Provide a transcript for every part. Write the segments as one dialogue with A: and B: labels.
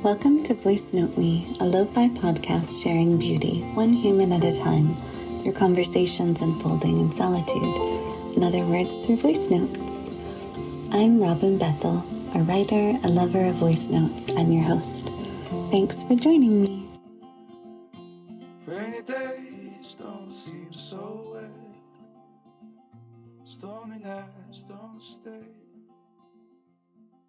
A: Welcome to Voice Note Me, a lo-fi podcast sharing beauty, one human at a time, through conversations unfolding in solitude. In other words, through voice notes. I'm Robin Bethel, a writer, a lover of voice notes, and your host. Thanks for joining me.
B: Rainy days don't seem so wet. Stormy nights don't stay.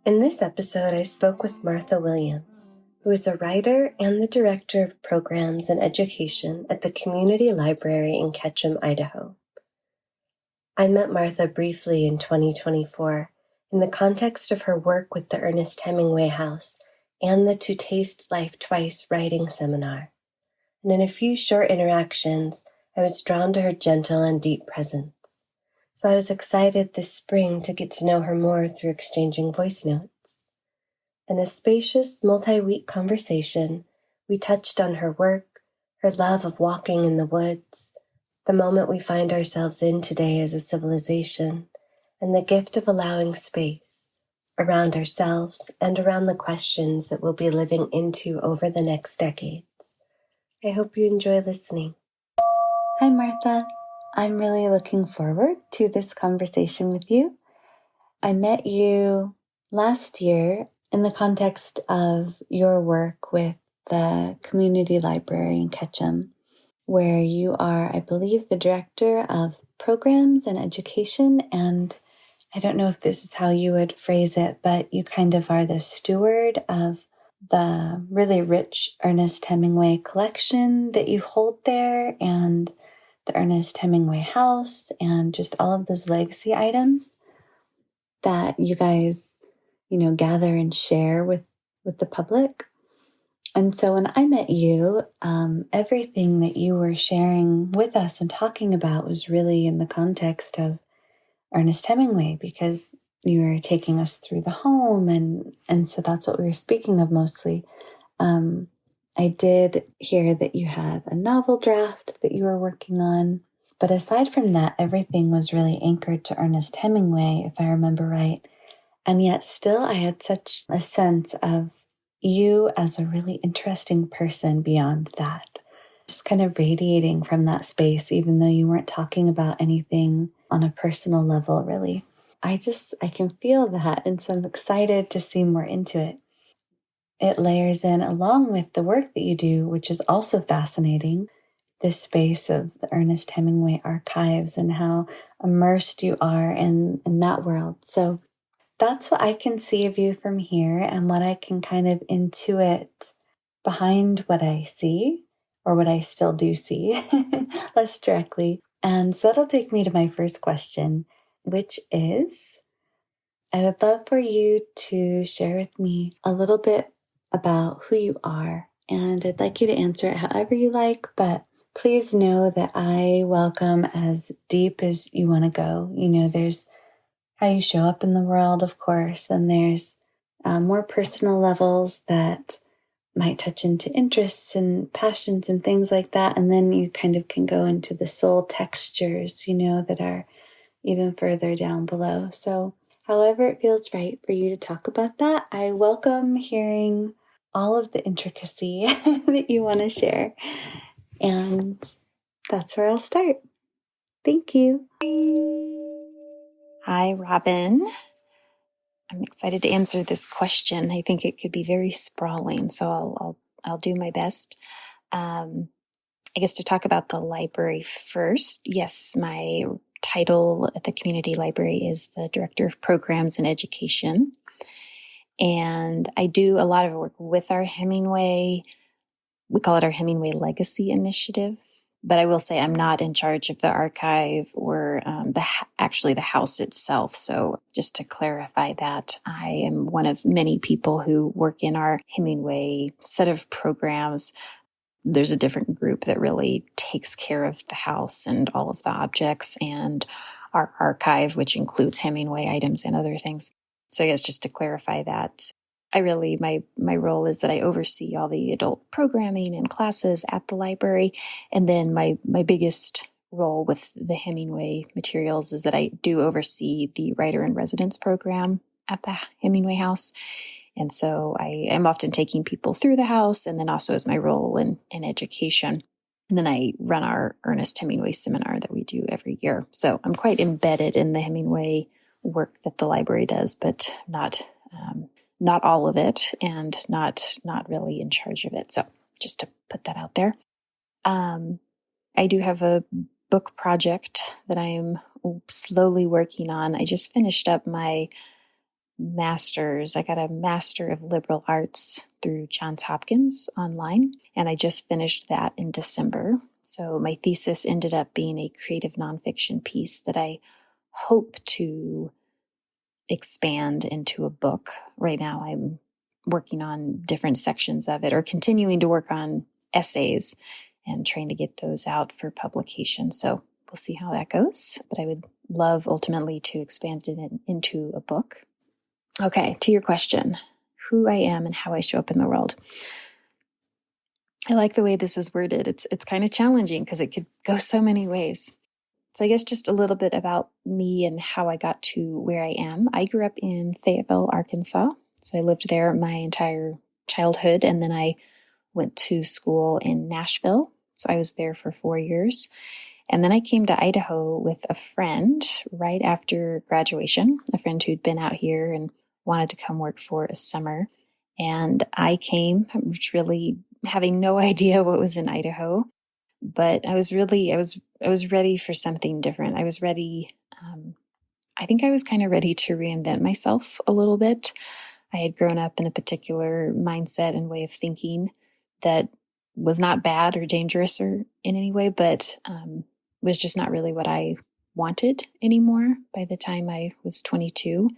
C: In this episode, I spoke with Martha Williams, who is a writer and the director of programs and education at the Community Library in Ketchum, Idaho. I met Martha briefly in 2024 in the context of her work with the Ernest Hemingway House and the To Taste Life Twice writing seminar. And in a few short interactions, I was drawn to her gentle and deep presence. So I was excited this spring to get to know her more through exchanging voice notes. In a spacious, multi-week conversation, we touched on her work, her love of walking in the woods, the moment we find ourselves in today as a civilization, and the gift of allowing space around ourselves and around the questions that we'll be living into over the next decades. I hope you enjoy listening. Hi, Martha. I'm really looking forward to this conversation with you. I met you last year in the context of your work with the Community Library in Ketchum, where you are, I believe, the director of programs and education. And I don't know if this is how you would phrase it, but you kind of are the steward of the really rich Ernest Hemingway collection that you hold there, and the Ernest Hemingway House, and just all of those legacy items that you guys, gather and share with the public. And so when I met you, everything that you were sharing with us and talking about was really in the context of Ernest Hemingway, because you were taking us through the home, and so that's what we were speaking of mostly. I did hear that you had a novel draft that you were working on, but aside from that, everything was really anchored to Ernest Hemingway, if I remember right. And yet still I had such a sense of you as a really interesting person beyond that, just kind of radiating from that space, even though you weren't talking about anything on a personal level, really. I can feel that, and so I'm excited to see more into it. It layers in along with the work that you do, which is also fascinating, this space of the Ernest Hemingway archives and how immersed you are in that world. So that's what I can see of you from here, and what I can kind of intuit behind what I see, or what I still do see, less directly. And so that'll take me to my first question, which is, I would love for you to share with me a little bit about who you are, and I'd like you to answer it however you like, but please know that I welcome as deep as you want to go. There's how you show up in the world, of course, and there's more personal levels that might touch into interests and passions and things like that, and then you kind of can go into the soul textures, that are even further down below. So however it feels right for you to talk about that, I welcome hearing all of the intricacy that you want to share. And that's where I'll start. Thank you.
D: Hi, Robin. I'm excited to answer this question. I think it could be very sprawling, so I'll do my best. I guess to talk about the library first. Yes, my title at the community library is the Director of Programs and Education. And I do a lot of work with our Hemingway. We call it our Hemingway Legacy Initiative. But I will say I'm not in charge of the archive or the house itself. So just to clarify that, I am one of many people who work in our Hemingway set of programs. There's a different group that really takes care of the house and all of the objects, and our archive, which includes Hemingway items and other things. So I guess just to clarify that, my role is that I oversee all the adult programming and classes at the library. And then my biggest role with the Hemingway materials is that I do oversee the writer in residence program at the Hemingway House. And so I am often taking people through the house, and then also as my role in education. And then I run our Ernest Hemingway seminar that we do every year. So I'm quite embedded in the Hemingway work that the library does, but not all of it, and not really in charge of it. So just to put that out there. I do have a book project that I am slowly working on. I just finished up my master's. I got a Master of Liberal Arts through Johns Hopkins online, and I just finished that in December. So my thesis ended up being a creative nonfiction piece that I hope to expand into a book. Right now I'm working on different sections of it, or continuing to work on essays and trying to get those out for publication. So we'll see how that goes. But I would love ultimately to expand it into a book. Okay, to your question, who I am and how I show up in the world. I like the way this is worded. It's kind of challenging because it could go so many ways. So I guess just a little bit about me and how I got to where I am. I grew up in Fayetteville, Arkansas. So I lived there my entire childhood, and then I went to school in Nashville. So I was there for 4 years. And then I came to Idaho with a friend right after graduation, a friend who'd been out here and wanted to come work for a summer. And I came really having no idea what was in Idaho, but I was ready for something different. I was ready. I think I was kind of ready to reinvent myself a little bit. I had grown up in a particular mindset and way of thinking that was not bad or dangerous or in any way, but was just not really what I wanted anymore by the time I was 22.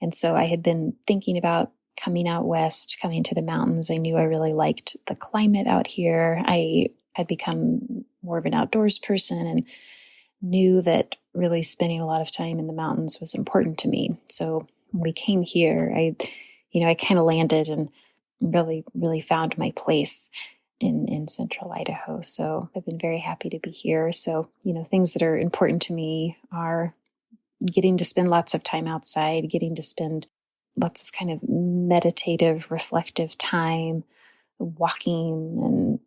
D: And so I had been thinking about coming out west, coming to the mountains. I knew I really liked the climate out here. I had become more of an outdoors person and knew that really spending a lot of time in the mountains was important to me. So when we came here, I kind of landed and really, really found my place in central Idaho. So I've been very happy to be here. So, things that are important to me are getting to spend lots of time outside, getting to spend lots of kind of meditative, reflective time, walking, and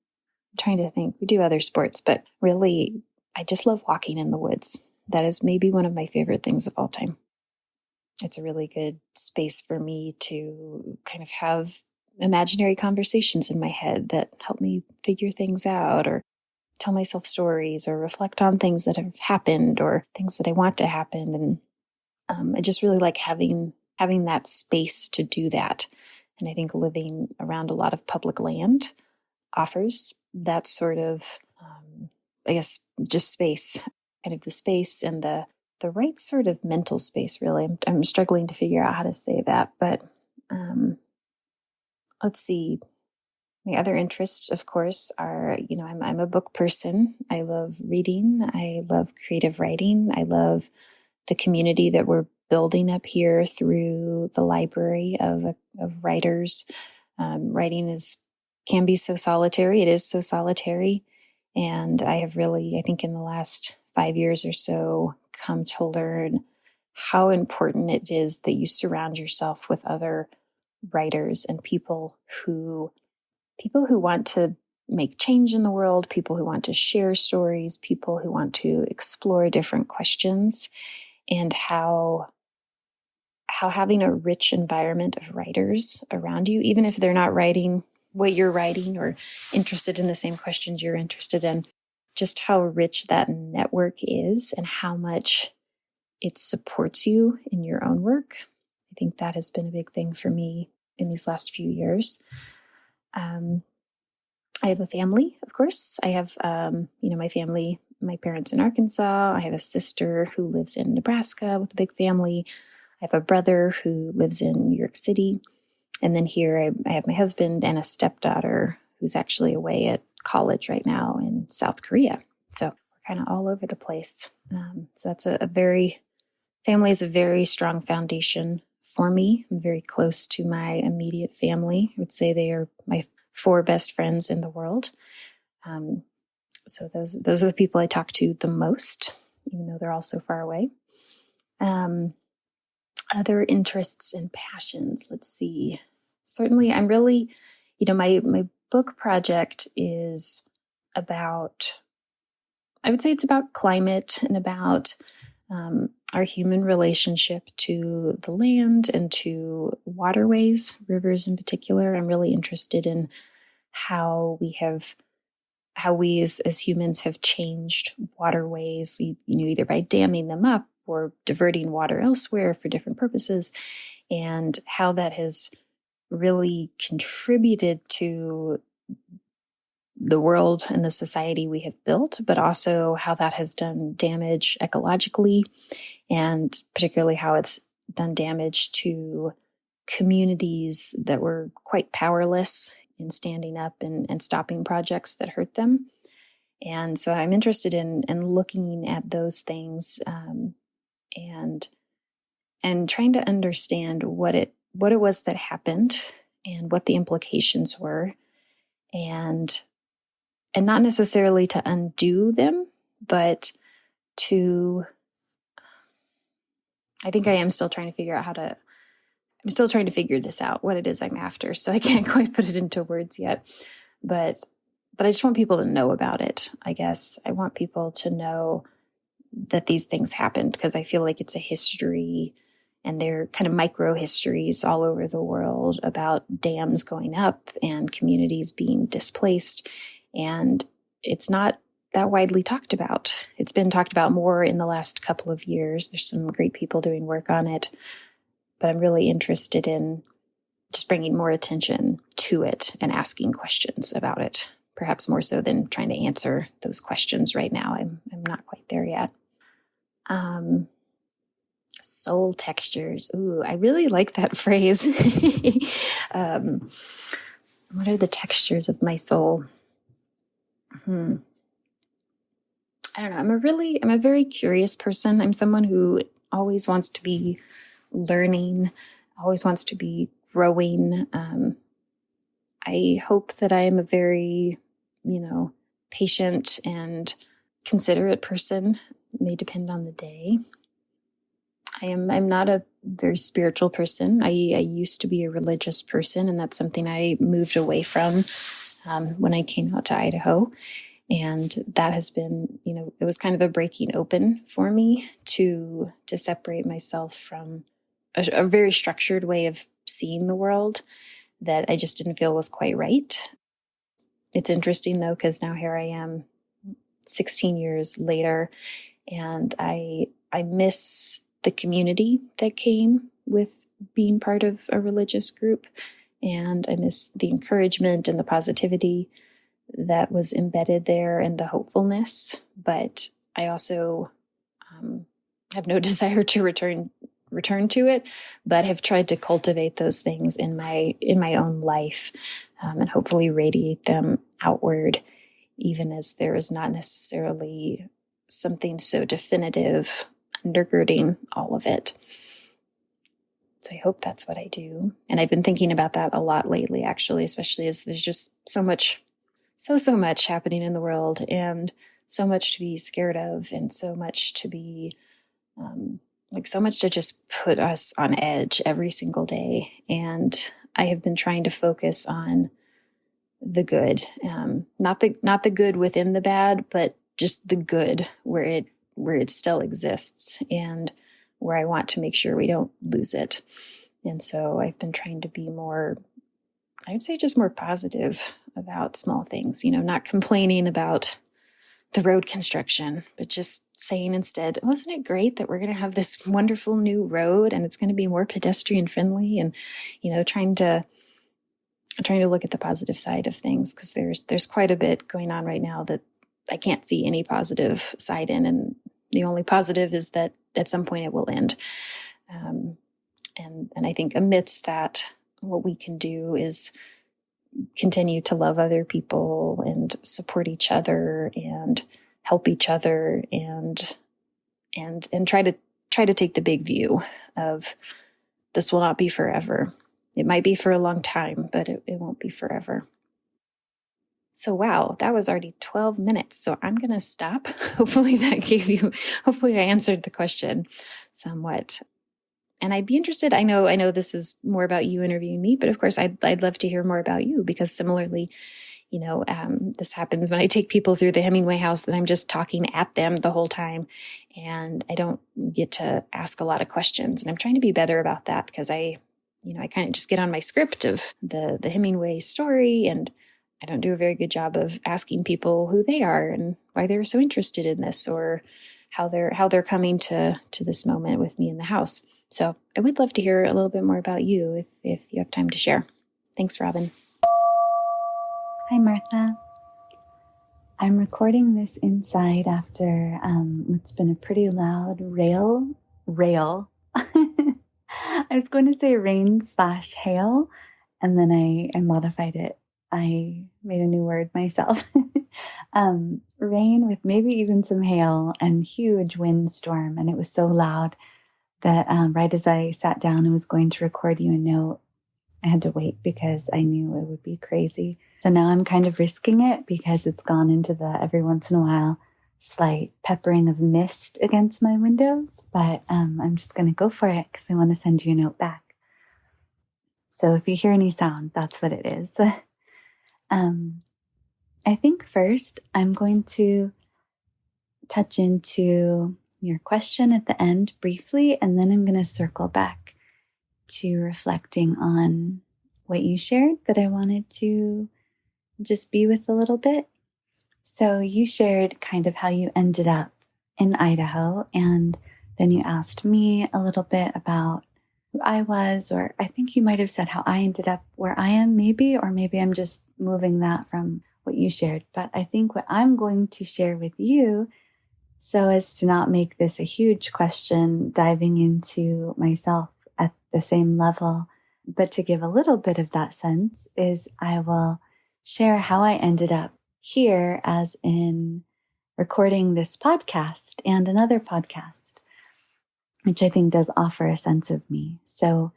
D: trying to think. We do other sports, but really, I just love walking in the woods. That is maybe one of my favorite things of all time. It's a really good space for me to kind of have imaginary conversations in my head that help me figure things out, or tell myself stories, or reflect on things that have happened or things that I want to happen. And I just really like having that space to do that. And I think living around a lot of public land offers that sort of, just space, kind of the space and the right sort of mental space, really. I'm struggling to figure out how to say that, but let's see. My other interests, of course, are, I'm a book person. I love reading. I love creative writing. I love the community that we're building up here through the library of writers. Writing can be so solitary. It is so solitary. And I have really, I think in the last 5 years or so, come to learn how important it is that you surround yourself with other writers and people who want to make change in the world, people who want to share stories, people who want to explore different questions, and how having a rich environment of writers around you, even if they're not writing what you're writing or interested in the same questions you're interested in, just how rich that network is and how much it supports you in your own work. I think that has been a big thing for me in these last few years. I have a family, of course. I have, my family, my parents in Arkansas. I have a sister who lives in Nebraska with a big family. I have a brother who lives in New York City. And then here I have my husband and a stepdaughter who's actually away at college right now in South Korea. So we're kind of all over the place. So that's family is a very strong foundation for me. I'm very close to my immediate family. I would say they are my 4 best friends in the world. So those are the people I talk to the most, even though they're all so far away. Other interests and passions. Let's see. Certainly, I'm really, my book project is about, I would say it's about climate and about our human relationship to the land and to waterways, rivers in particular. I'm really interested in how we as humans have changed waterways, either by damming them up or diverting water elsewhere for different purposes, and how that has really contributed to the world and the society we have built, but also how that has done damage ecologically, and particularly how it's done damage to communities that were quite powerless in standing up and stopping projects that hurt them. And so I'm interested in looking at those things and trying to understand what it was that happened and what the implications were, and not necessarily to undo them, but I think I am still trying to figure out I'm still trying to figure this out, what it is I'm after. So I can't quite put it into words yet, but I just want people to know about it, I guess. I want people to know that these things happened, because I feel like it's a history, and they're kind of micro histories all over the world about dams going up and communities being displaced. And it's not that widely talked about. It's been talked about more in the last couple of years. There's some great people doing work on it, but I'm really interested in just bringing more attention to it and asking questions about it, perhaps more so than trying to answer those questions right now. I'm not quite there yet. Soul textures. Ooh, I really like that phrase. What are the textures of my soul? I don't know. I'm a very curious person. I'm someone who always wants to be learning, always wants to be growing. I hope that I am a very, patient and considerate person. It may depend on the day. I'm not a very spiritual person. I used to be a religious person, and that's something I moved away from when I came out to Idaho. And that has been, it was kind of a breaking open for me to separate myself from a very structured way of seeing the world that I just didn't feel was quite right. It's interesting, though, because now here I am 16 years later, and I miss the community that came with being part of a religious group, and I miss the encouragement and the positivity that was embedded there and the hopefulness. But I also have no desire to return to it, but have tried to cultivate those things in my own life, and hopefully radiate them outward, even as there is not necessarily something so definitive undergirding all of it. So I hope that's what I do. And I've been thinking about that a lot lately, actually, especially as there's just so much happening in the world, and so much to be scared of, and so much to be so much to just put us on edge every single day. And I have been trying to focus on the good, not the good within the bad, but just the good where it still exists, and where I want to make sure we don't lose it. And so I've been trying to be more, I would say, just more positive about small things, not complaining about the road construction, but just saying instead, wasn't it great that we're going to have this wonderful new road and it's going to be more pedestrian friendly, and, trying to look at the positive side of things, because there's quite a bit going on right now that I can't see any positive side in. And the only positive is that at some point it will end. And I think amidst that, what we can do is continue to love other people and support each other and help each other, and try to take the big view of this will not be forever. It might be for a long time, but it won't be forever. So wow, that was already 12 minutes. So I'm going to stop. Hopefully I answered the question somewhat. And I'd be interested. I know this is more about you interviewing me, but of course I'd love to hear more about you, because similarly, this happens when I take people through the Hemingway house, that I'm just talking at them the whole time, and I don't get to ask a lot of questions. And I'm trying to be better about that, because I kind of just get on my script of the Hemingway story, and I don't do a very good job of asking people who they are and why they're so interested in this, or how they're coming to this moment with me in the house. So I would love to hear a little bit more about you if you have time to share. Thanks, Robin.
A: Hi, Martha. I'm recording this inside after what's been a pretty loud rail. I was going to say rain/hail, and then I modified it. I made a new word myself. Rain with maybe even some hail and huge windstorm. And it was so loud that right as I sat down and was going to record you a note, I had to wait because I knew it would be crazy. So now I'm kind of risking it, because it's gone into the every once in a while slight peppering of mist against my windows. But I'm just going to go for it, because I want to send you a note back. So if you hear any sound, that's what it is. I think first I'm going to touch into your question at the end briefly, and then I'm going to circle back to reflecting on what you shared that I wanted to just be with a little bit. So you shared kind of how you ended up in Idaho, and then you asked me a little bit about who I was, or I think you might have said how I ended up where I am, maybe, or maybe I'm just moving that from what you shared. But I think what I'm going to share with you, so as to not make this a huge question diving into myself at the same level, but to give a little bit of that sense, is I will share how I ended up here, as in recording this podcast and another podcast, which I think does offer a sense of me. So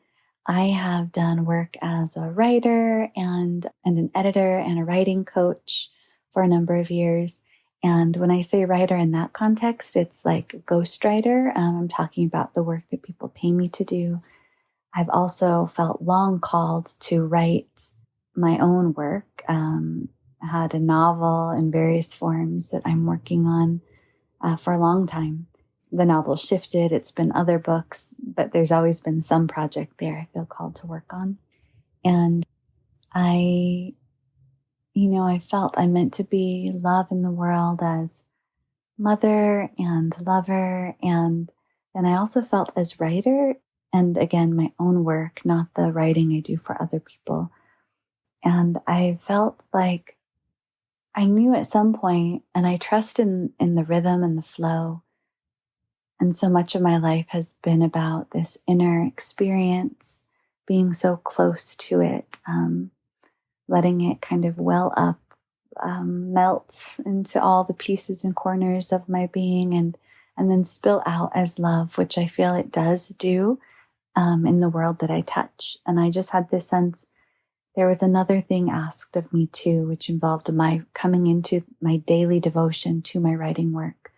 A: I have done work as a writer and an editor and a writing coach for a number of years. And when I say writer in that context, it's like ghostwriter. I'm talking about the work that people pay me to do. I've also felt long called to write my own work. I had a novel in various forms that I'm working on for a long time. The novel shifted. It's been other books, but there's always been some project there I feel called to work on. And I felt I meant to be love in the world as mother and lover. And then I also felt as writer, and again, my own work, not the writing I do for other people. And I felt like I knew at some point, and I trust in the rhythm and the flow. And so much of my life has been about this inner experience, being so close to it, letting it kind of well up, melt into all the pieces and corners of my being, and then spill out as love, which I feel it does do in the world that I touch. And I just had this sense there was another thing asked of me too, which involved my coming into my daily devotion to my writing work,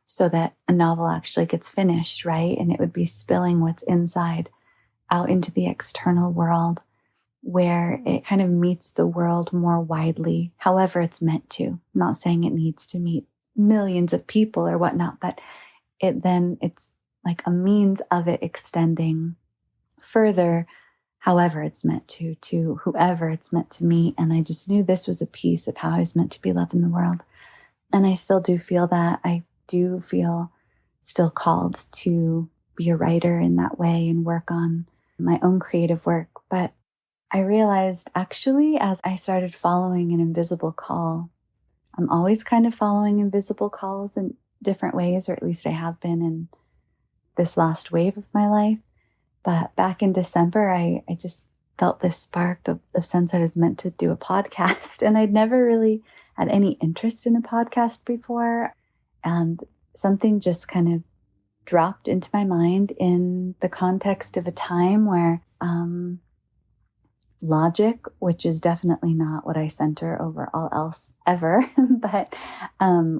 A: so that a novel actually gets finished, right? And it would be spilling what's inside out into the external world, where it kind of meets the world more widely, however it's meant to. I'm not saying it needs to meet millions of people or whatnot, but it's like a means of it extending further, however it's meant to whoever it's meant to meet. And I just knew this was a piece of how I was meant to be loved in the world. And I still do feel that. I do feel still called to be a writer in that way and work on my own creative work. But I realized actually, as I started following an invisible call, I'm always kind of following invisible calls in different ways, or at least I have been in this last wave of my life. But back in December, I just felt this spark of sense I was meant to do a podcast. And I'd never really had any interest in a podcast before. And something just kind of dropped into my mind in the context of a time where logic, which is definitely not what I center over all else ever, but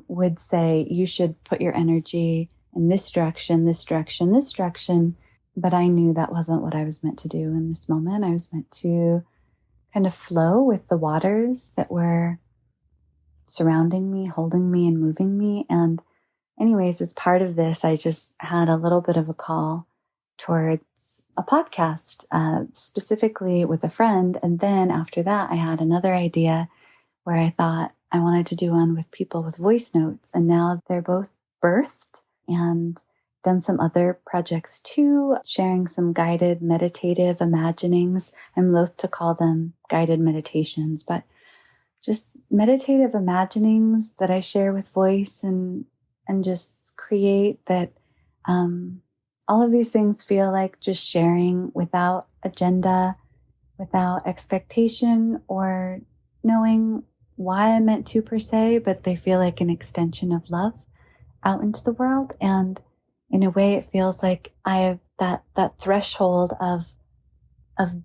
A: would say you should put your energy in this direction, this direction, this direction. But I knew that wasn't what I was meant to do in this moment. I was meant to kind of flow with the waters that were surrounding me, holding me, and moving me. And anyways, as part of this, I just had a little bit of a call towards a podcast, specifically with a friend. And then after that, I had another idea where I thought I wanted to do one with people with voice notes. And now they're both birthed and done some other projects too, sharing some guided meditative imaginings. I'm loath to call them guided meditations, but just meditative imaginings that I share with voice and just create that. All of these things feel like just sharing without agenda, without expectation or knowing why I'm meant to per se, but they feel like an extension of love out into the world. And in a way, it feels like I have that threshold of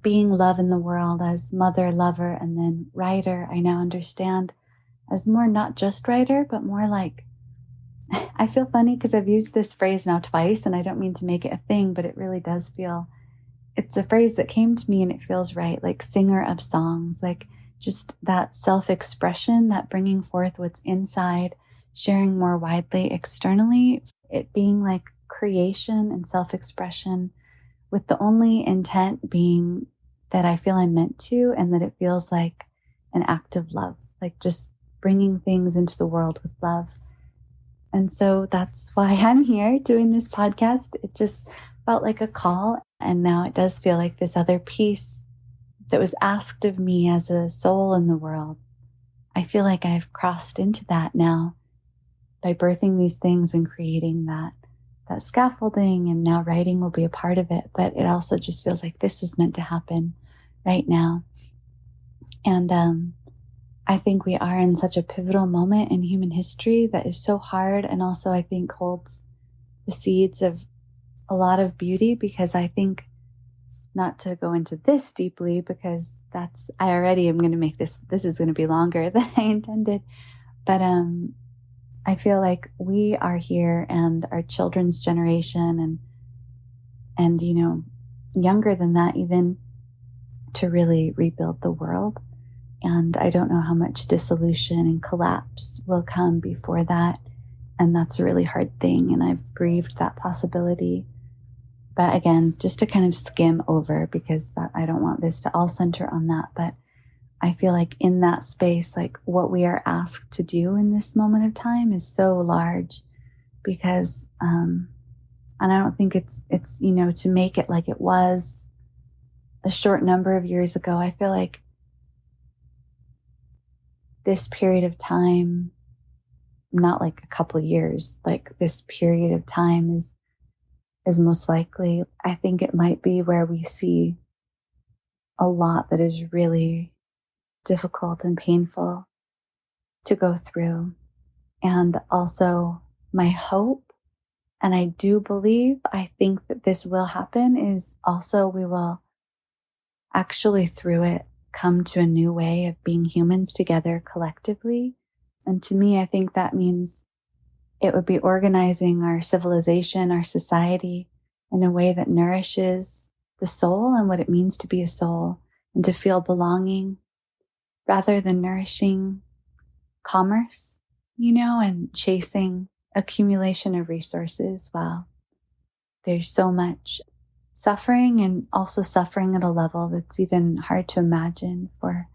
A: being love in the world as mother, lover, and then writer. I now understand as more not just writer, but more like, I feel funny because I've used this phrase now twice, and I don't mean to make it a thing, but it really does feel, it's a phrase that came to me and it feels right, like singer of songs, like just that self-expression, that bringing forth what's inside, sharing more widely externally, it being like creation and self-expression with the only intent being that I feel I'm meant to, and that it feels like an act of love, like just bringing things into the world with love. And so that's why I'm here doing this podcast. It just felt like a call. And now it does feel like this other piece that was asked of me as a soul in the world. I feel like I've crossed into that now by birthing these things and creating that scaffolding, and now writing will be a part of it. But it also just feels like this was meant to happen right now. And I think we are in such a pivotal moment in human history that is so hard, and also I think holds the seeds of a lot of beauty, because I think, not to go into this deeply, because I already am going to make this is going to be longer than I intended. But I feel like we are here, and our children's generation and younger than that even, to really rebuild the world. And I don't know how much dissolution and collapse will come before that. And that's a really hard thing. And I've grieved that possibility. But again, just to kind of skim over, because I don't want this to all center on that. But I feel like in that space, like what we are asked to do in this moment of time is so large, because, and I don't think it's, to make it like it was a short number of years ago. I feel like this period of time, not like a couple years, like this period of time is most likely, I think it might be where we see a lot that is really difficult and painful to go through. And also my hope, and I do believe, I think that this will happen, is also we will actually through it come to a new way of being humans together collectively. And to me, I think that means it would be organizing our civilization, our society, in a way that nourishes the soul and what it means to be a soul and to feel belonging, rather than nourishing commerce, and chasing accumulation of resources. While there's so much suffering, and also suffering at a level that's even hard to imagine for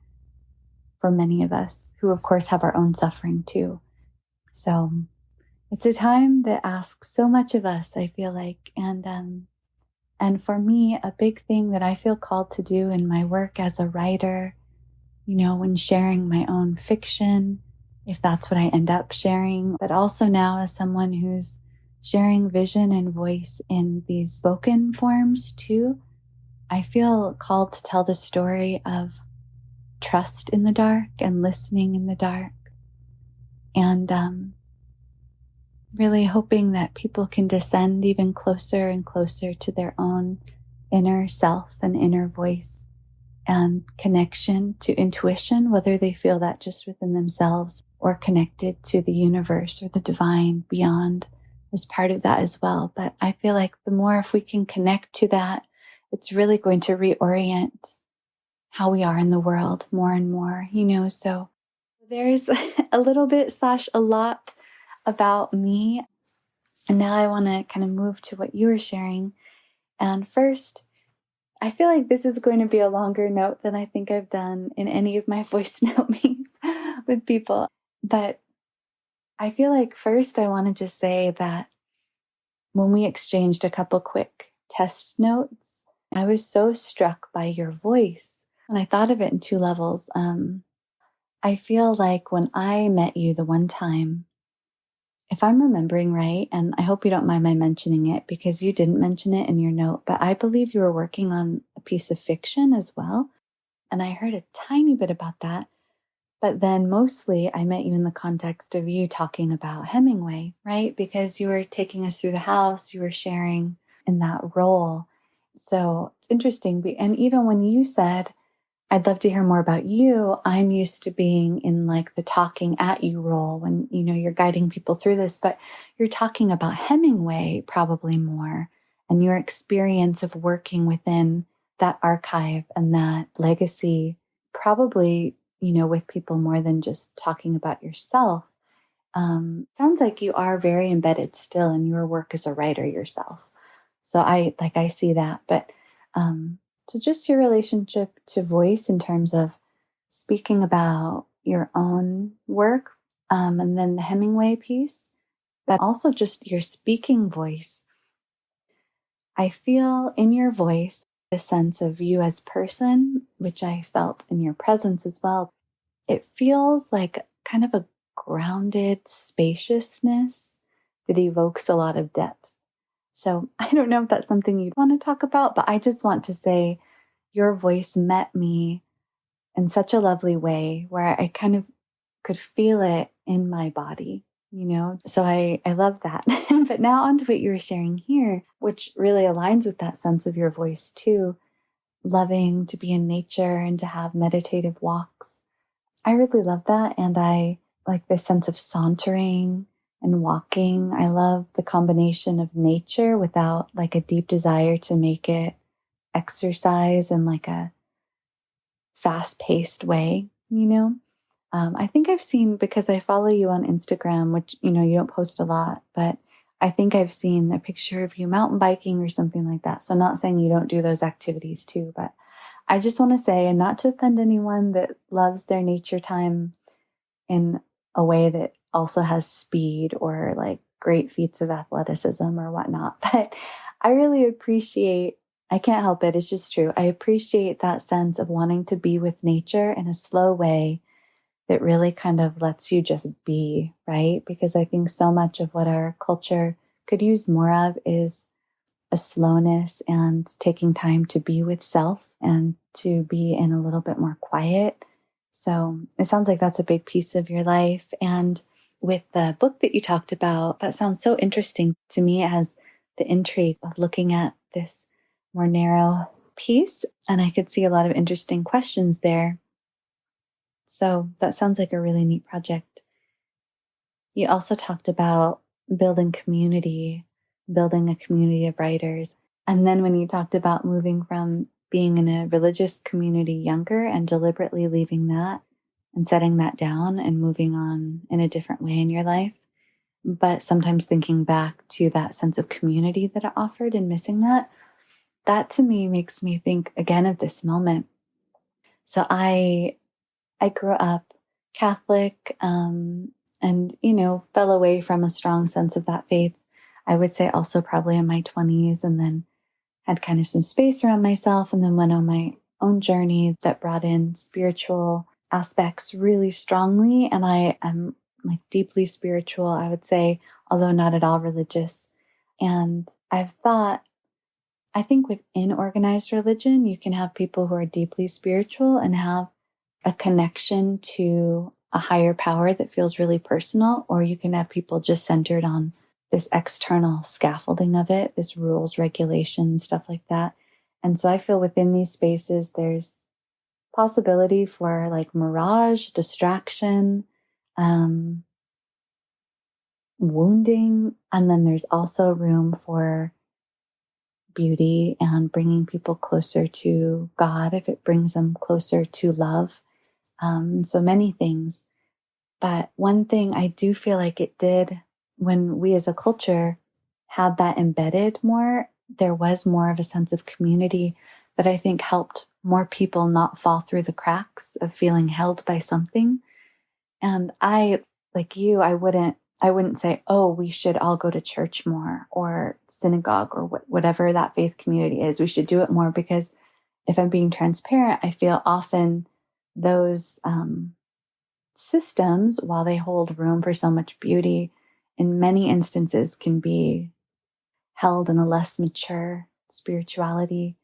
A: many of us, who of course have our own suffering too. So it's a time that asks so much of us, I feel like. And for me, a big thing that I feel called to do in my work as a writer, when sharing my own fiction, if that's what I end up sharing, but also now as someone who's sharing vision and voice in these spoken forms too, I feel called to tell the story of trust in the dark and listening in the dark. And really hoping that people can descend even closer and closer to their own inner self and inner voice and connection to intuition, whether they feel that just within themselves or connected to the universe or the divine beyond is part of that as well. But I feel like the more if we can connect to that, it's really going to reorient how we are in the world more and more, So there's a little bit / a lot about me. And now I want to kind of move to what you were sharing. And first, I feel like this is going to be a longer note than I think I've done in any of my voice note meetings with people. But I feel like first I want to just say that when we exchanged a couple quick test notes, I was so struck by your voice. And I thought of it in two levels. I feel like when I met you the one time, if I'm remembering right, and I hope you don't mind my mentioning it because you didn't mention it in your note, but I believe you were working on a piece of fiction as well. And I heard a tiny bit about that. But then mostly I met you in the context of you talking about Hemingway, right? Because you were taking us through the house, you were sharing in that role. So it's interesting. And even when you said, I'd love to hear more about you, I'm used to being in like the talking at you role when, you're guiding people through this, but you're talking about Hemingway probably more and your experience of working within that archive and that legacy, probably, with people more than just talking about yourself. Sounds like you are very embedded still in your work as a writer yourself. So I see that, but, so just your relationship to voice in terms of speaking about your own work, and then the Hemingway piece, but also just your speaking voice. I feel in your voice a sense of you as person, which I felt in your presence as well. It feels like kind of a grounded spaciousness that evokes a lot of depth. So I don't know if that's something you'd want to talk about, but I just want to say your voice met me in such a lovely way where I kind of could feel it in my body. So I love that. But now on to what you were sharing here, which really aligns with that sense of your voice too, loving to be in nature and to have meditative walks. I really love that. And I like this sense of sauntering and walking. I love the combination of nature without like a deep desire to make it exercise in like a fast paced way. I think I've seen, because I follow you on Instagram, which, you don't post a lot, but I think I've seen a picture of you mountain biking or something like that. So I'm not saying you don't do those activities too, but I just want to say, and not to offend anyone that loves their nature time in a way that also has speed or like great feats of athleticism or whatnot. But I really appreciate, I can't help it, it's just true. I appreciate that sense of wanting to be with nature in a slow way that really kind of lets you just be, right? Because I think so much of what our culture could use more of is a slowness and taking time to be with self and to be in a little bit more quiet. So it sounds like that's a big piece of your life. And with the book that you talked about, that sounds so interesting to me. It has the intrigue of looking at this more narrow piece, and I could see a lot of interesting questions there. So that sounds like a really neat project. You also talked about building community, building a community of writers. And then when you talked about moving from being in a religious community younger and deliberately leaving that and setting that down and moving on in a different way in your life, but sometimes thinking back to that sense of community that it offered and missing that, that to me makes me think again of this moment. So I grew up Catholic, and, fell away from a strong sense of that faith. I would say also probably in my 20s, and then had kind of some space around myself, and then went on my own journey that brought in spiritual aspects really strongly. And I am like deeply spiritual, I would say, although not at all religious. And I've thought, I think within organized religion, you can have people who are deeply spiritual and have a connection to a higher power that feels really personal, or you can have people just centered on this external scaffolding of it, this rules, regulations, stuff like that. And so I feel within these spaces, there's possibility for like mirage, distraction, wounding. And then there's also room for beauty and bringing people closer to God if it brings them closer to love. So many things. But one thing I do feel like it did when we as a culture had that embedded more, there was more of a sense of community that I think helped more people not fall through the cracks of feeling held by something. And I, like you, I wouldn't say, oh, we should all go to church more or synagogue or whatever that faith community is. We should do it more, because if I'm being transparent, I feel often those systems, while they hold room for so much beauty, in many instances can be held in a less mature spirituality.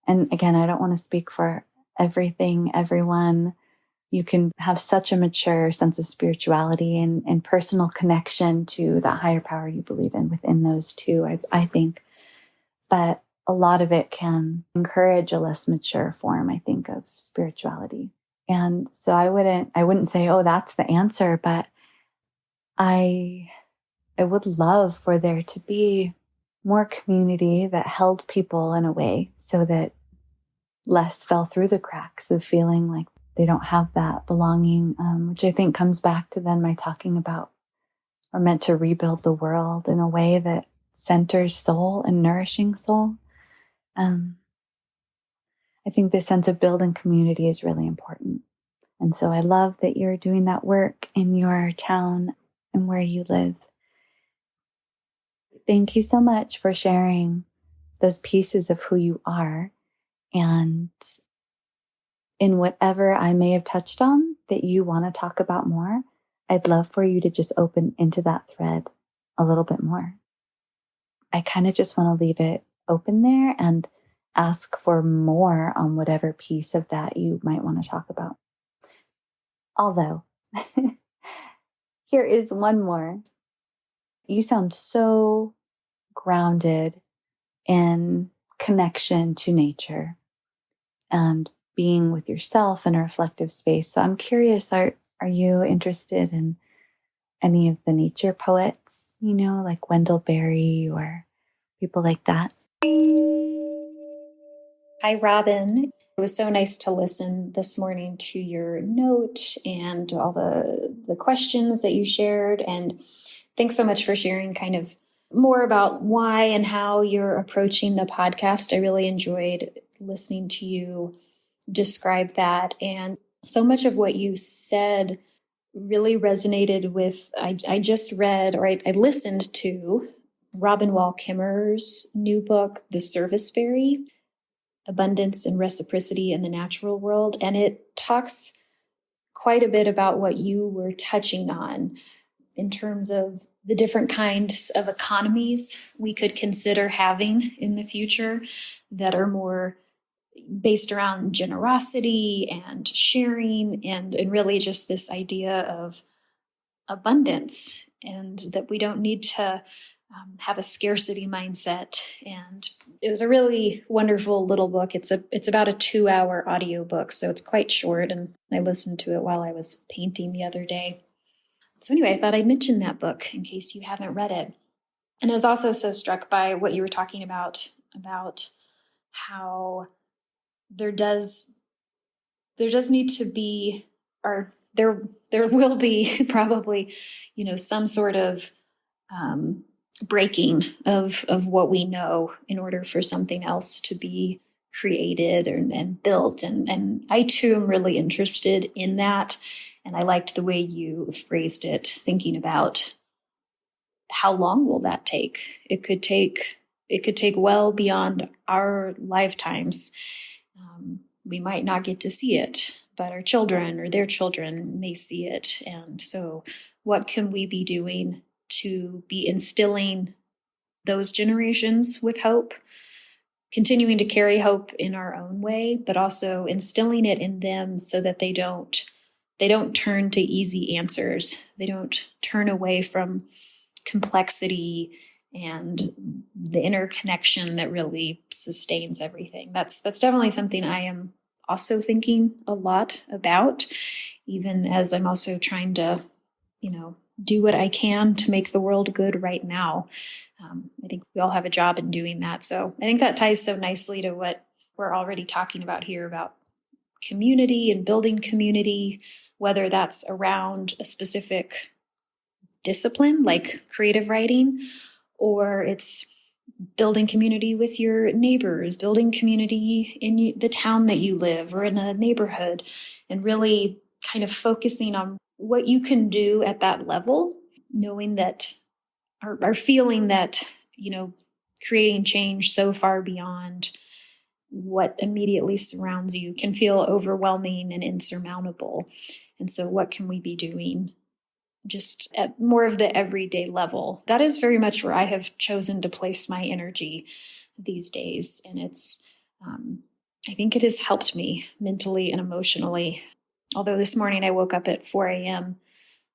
A: And again, I don't want to speak for everyone. You can have such a mature sense of spirituality and personal connection to that higher power you believe in within those two, I think. But a lot of it can encourage a less mature form, I think, of spirituality. And so I wouldn't say, oh, that's the answer, but I would love for there to be more community that held people in a way so that less fell through the cracks of feeling like they don't have that belonging, which I think comes back to then my talking about we're meant to rebuild the world in a way that centers soul and nourishing soul. I think this sense of building community is really important. And so I love that you're doing that work in your town and where you live. Thank you so much for sharing those pieces of who you are. And in whatever I may have touched on that you want to talk about more, I'd love for you to just open into that thread a little bit more. I kind of just want to leave it open there and ask for more on whatever piece of that you might want to talk about. Although, here is one more. You sound so grounded in connection to nature and being with yourself in a reflective space. So I'm curious, are you interested in any of the nature poets, like Wendell Berry or people like that?
D: Hi, Robin. It was so nice to listen this morning to your note and all the questions that you shared. And thanks so much for sharing kind of more about why and how you're approaching the podcast. I really enjoyed listening to you describe that. And so much of what you said really resonated with, I just read, or I listened to Robin Wall Kimmerer's new book, The Service Fairy: Abundance and Reciprocity in the Natural World. And it talks quite a bit about what you were touching on in terms of the different kinds of economies we could consider having in the future that are more based around generosity and sharing and really just this idea of abundance, and that we don't need to have a scarcity mindset. And it was a really wonderful little book. It's about a 2-hour audio book, so it's quite short, and I listened to it while I was painting the other day. So anyway, I thought I'd mention that book in case you haven't read it. And I was also so struck by what you were talking about how there does need to be, or there will be probably, some sort of breaking of what we know in order for something else to be created and built. And I too am really interested in that. And I liked the way you phrased it, thinking about how long will that take? It could take well beyond our lifetimes. We might not get to see it, but our children or their children may see it. And so what can we be doing to be instilling those generations with hope, continuing to carry hope in our own way, but also instilling it in them so that they don't turn to easy answers. They don't turn away from complexity and the interconnection that really sustains everything. That's definitely something I am also thinking a lot about, even as I'm also trying to, do what I can to make the world good right now. I think we all have a job in doing that. So I think that ties so nicely to what we're already talking about here about community and building community, whether that's around a specific discipline like creative writing, or it's building community with your neighbors, building community in the town that you live or in a neighborhood, and really kind of focusing on what you can do at that level, knowing that or feeling that, creating change so far beyond what immediately surrounds you can feel overwhelming and insurmountable. And so what can we be doing just at more of the everyday level? That is very much where I have chosen to place my energy these days. And I think it has helped me mentally and emotionally. Although this morning I woke up at 4 a.m.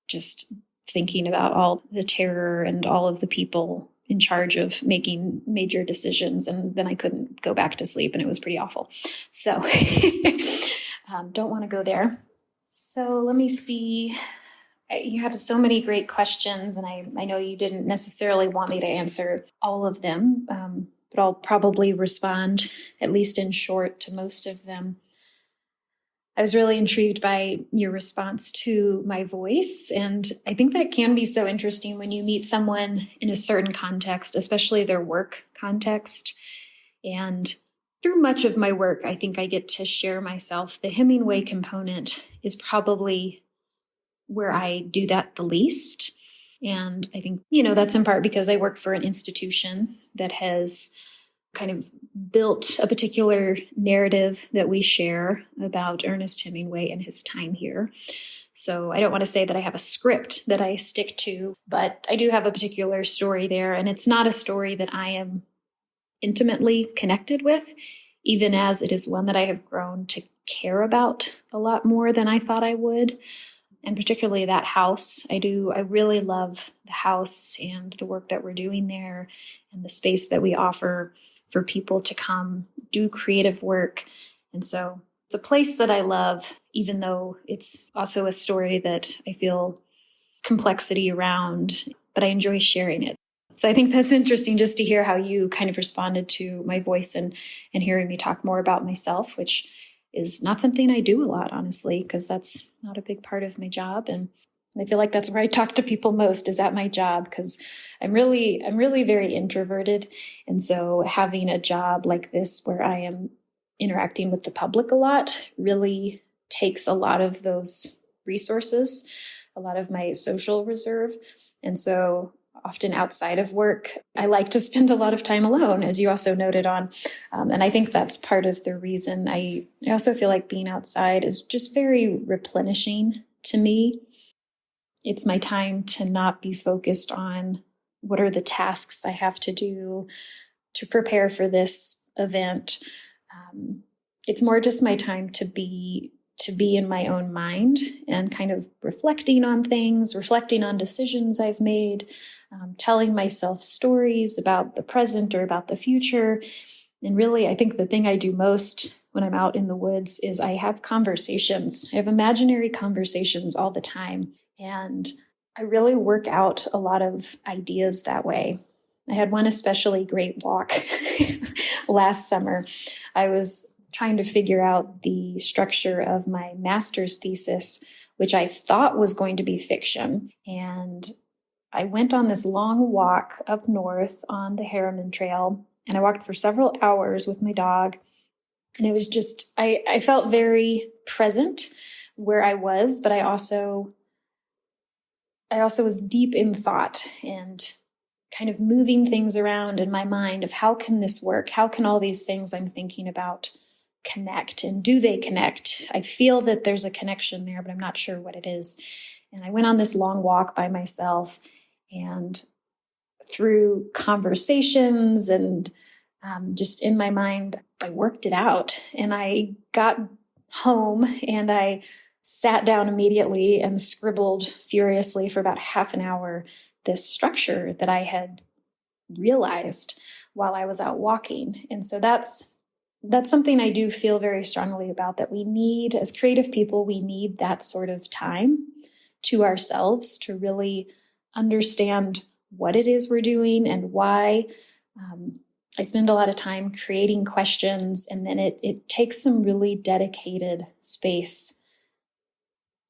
D: just thinking about all the terror and all of the people in charge of making major decisions. And then I couldn't go back to sleep and it was pretty awful. So don't want to go there. So let me see. You have so many great questions, and I know you didn't necessarily want me to answer all of them, but I'll probably respond, at least in short, to most of them. I was really intrigued by your response to my voice, and I think that can be so interesting when you meet someone in a certain context, especially their work context. And through much of my work, I think I get to share myself. The Hemingway component is probably where I do that the least. And I think, that's in part because I work for an institution that has kind of built a particular narrative that we share about Ernest Hemingway and his time here. So I don't want to say that I have a script that I stick to, but I do have a particular story there. And it's not a story that I am intimately connected with, even as it is one that I have grown to care about a lot more than I thought I would. And particularly that house. I really love the house and the work that we're doing there and the space that we offer for people to come do creative work. And so it's a place that I love, even though it's also a story that I feel complexity around, but I enjoy sharing it. So I think that's interesting just to hear how you kind of responded to my voice and hearing me talk more about myself, which is not something I do a lot, honestly, because that's not a big part of my job. And I feel like that's where I talk to people most, is at my job, because I'm really very introverted. And so having a job like this where I am interacting with the public a lot really takes a lot of those resources, a lot of my social reserve. And so often outside of work, I like to spend a lot of time alone, as you also noted on. And I think that's part of the reason. I also feel like being outside is just very replenishing to me. It's my time to not be focused on what are the tasks I have to do to prepare for this event. It's more just my time to be in my own mind and kind of reflecting on things, reflecting on decisions I've made, telling myself stories about the present or about the future. And really, I think the thing I do most when I'm out in the woods is I have conversations. I have imaginary conversations all the time. And I really work out a lot of ideas that way. I had one especially great walk last summer. I was trying to figure out the structure of my master's thesis, which I thought was going to be fiction. And I went on this long walk up north on the Harriman Trail, and I walked for several hours with my dog. And it was just, I felt very present where I was, but I also was deep in thought and kind of moving things around in my mind of how can this work? How can all these things I'm thinking about connect, and do they connect? I feel that there's a connection there, but I'm not sure what it is. And I went on this long walk by myself, and through conversations and just in my mind, I worked it out. And I got home and I sat down immediately and scribbled furiously for about half an hour this structure that I had realized while I was out walking. And so that's something I do feel very strongly about, that we need, as creative people, we need that sort of time to ourselves to really understand what it is we're doing and why. I spend a lot of time creating questions, and then it takes some really dedicated space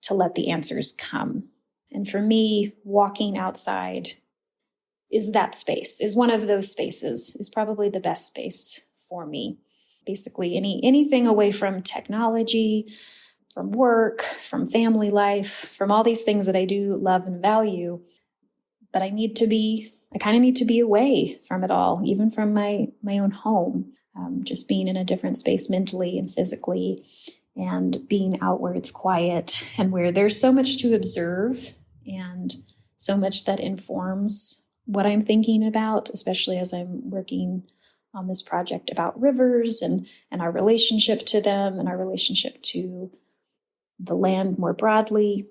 D: to let the answers come. And for me, walking outside is that space, is one of those spaces, is probably the best space for me. Basically, anything away from technology, from work, from family life, from all these things that I do love and value. But I kind of need to be away from it all, even from my own home, just being in a different space mentally and physically, and being out where it's quiet and where there's so much to observe and so much that informs what I'm thinking about, especially as I'm working on this project about rivers and our relationship to them and our relationship to the land more broadly.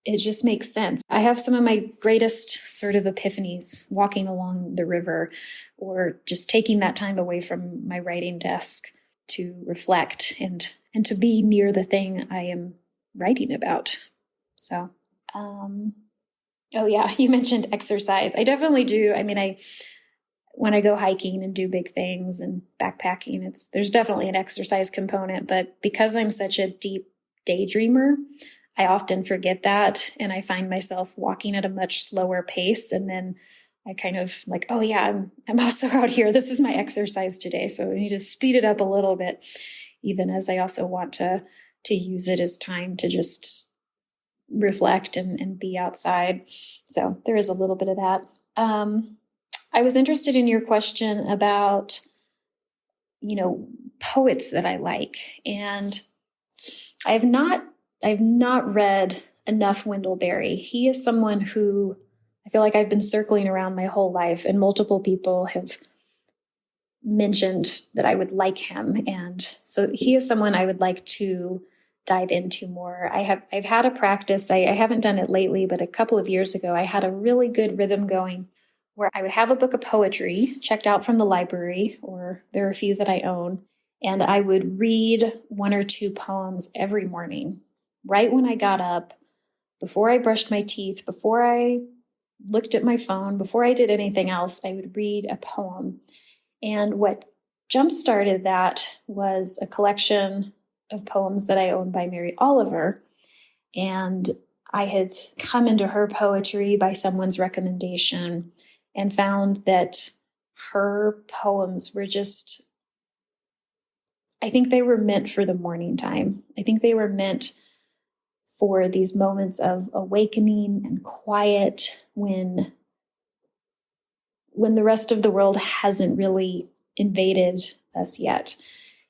D: It just makes sense. I have some of my greatest sort of epiphanies walking along the river, or just taking that time away from my writing desk to reflect and to be near the thing I am writing about. So, oh yeah, you mentioned exercise. I definitely do. I mean, when I go hiking and do big things and backpacking, there's definitely an exercise component, but because I'm such a deep daydreamer, I often forget that, and I find myself walking at a much slower pace, and then I kind of like, oh yeah, I'm also out here. This is my exercise today, so I need to speed it up a little bit, even as I also want to use it as time to just reflect and be outside. So there is a little bit of that. I was interested in your question about, poets that I like, and I've not read enough Wendell Berry. He is someone who I feel like I've been circling around my whole life, and multiple people have mentioned that I would like him. And so he is someone I would like to dive into more. I've had a practice. I haven't done it lately, but a couple of years ago, I had a really good rhythm going where I would have a book of poetry checked out from the library, or there are a few that I own, and I would read 1 or 2 poems every morning. Right when I got up, before I brushed my teeth, before I looked at my phone, before I did anything else, I would read a poem. And what jump-started that was a collection of poems that I owned by Mary Oliver. And I had come into her poetry by someone's recommendation and found that her poems were just, I think they were meant for the morning time. I think they were meant for these moments of awakening and quiet when the rest of the world hasn't really invaded us yet.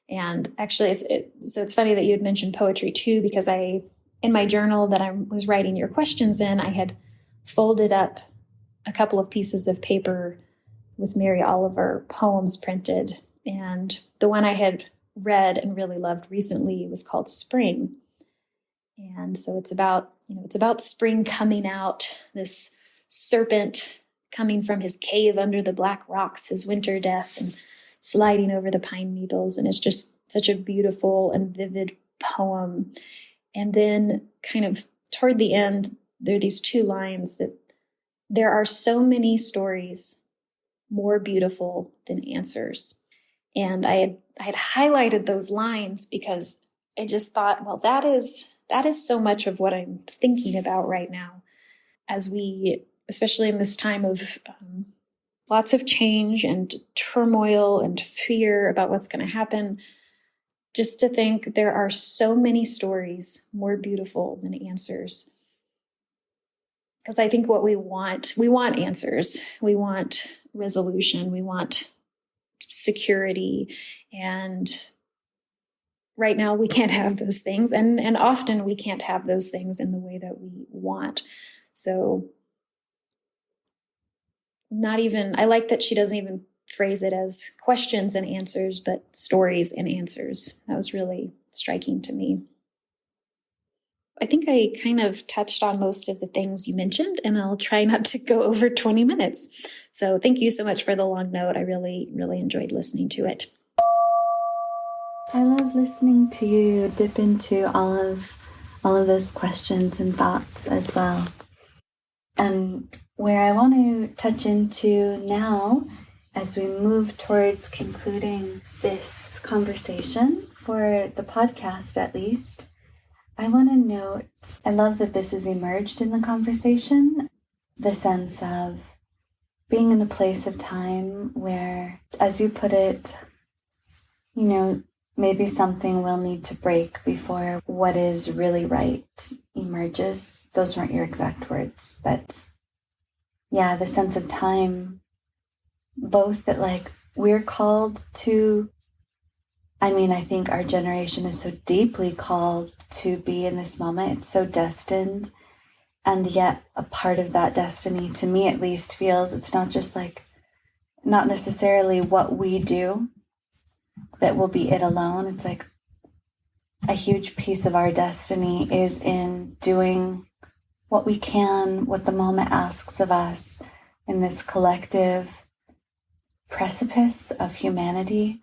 D: And actually, it's funny that you had mentioned poetry too, because in my journal that I was writing your questions in, I had folded up a couple of pieces of paper with Mary Oliver poems printed. And the one I had read and really loved recently was called Spring. And so it's about spring coming out, this serpent coming from his cave under the black rocks, his winter death, and sliding over the pine needles. And it's just such a beautiful and vivid poem. And then kind of toward the end, there are these 2 lines that there are so many stories more beautiful than answers. And I had highlighted those lines because I just thought, well, that is so much of what I'm thinking about right now, as we, especially in this time of lots of change and turmoil and fear about what's going to happen, just to think there are so many stories more beautiful than answers. Because I think what we want answers. We want resolution. We want security. And right now we can't have those things. And often we can't have those things in the way that we want. So I like that she doesn't even phrase it as questions and answers, but stories and answers. That was really striking to me. I think I kind of touched on most of the things you mentioned, and I'll try not to go over 20 minutes. So thank you so much for the long note. I really, really enjoyed listening to it.
A: I love listening to you dip into all of all of those questions and thoughts as well. And where I want to touch into now, as we move towards concluding this conversation, for the podcast at least, I want to note, I love that this has emerged in the conversation, the sense of being in a place of time where, as you put it, maybe something will need to break before what is really right emerges. Those weren't your exact words, but yeah, the sense of time, both that we're called to, I think our generation is so deeply called to be in this moment. It's so destined. And yet a part of that destiny, to me at least, feels it's not just not necessarily what we do that will be it alone. It's a huge piece of our destiny is in doing what we can, what the moment asks of us in this collective precipice of humanity.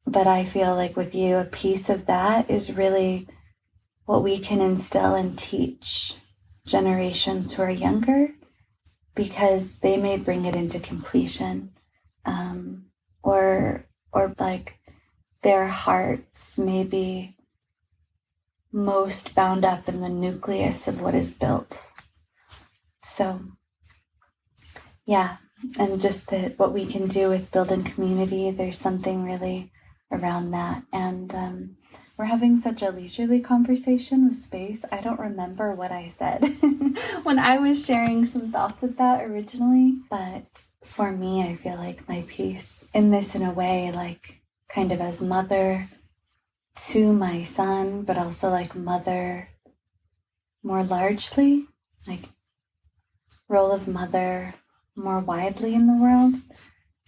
A: But I feel like with you, a piece of that is really what we can instill and teach generations who are younger, because they may bring it into completion, or their hearts may be most bound up in the nucleus of what is built. So, yeah, and just that what we can do with building community, there's something really around that. And we're having such a leisurely conversation with space. I don't remember what I said when I was sharing some thoughts of that originally, but for me, I feel like my piece in this, in a way, kind of as mother to my son, but also mother more largely, role of mother more widely in the world,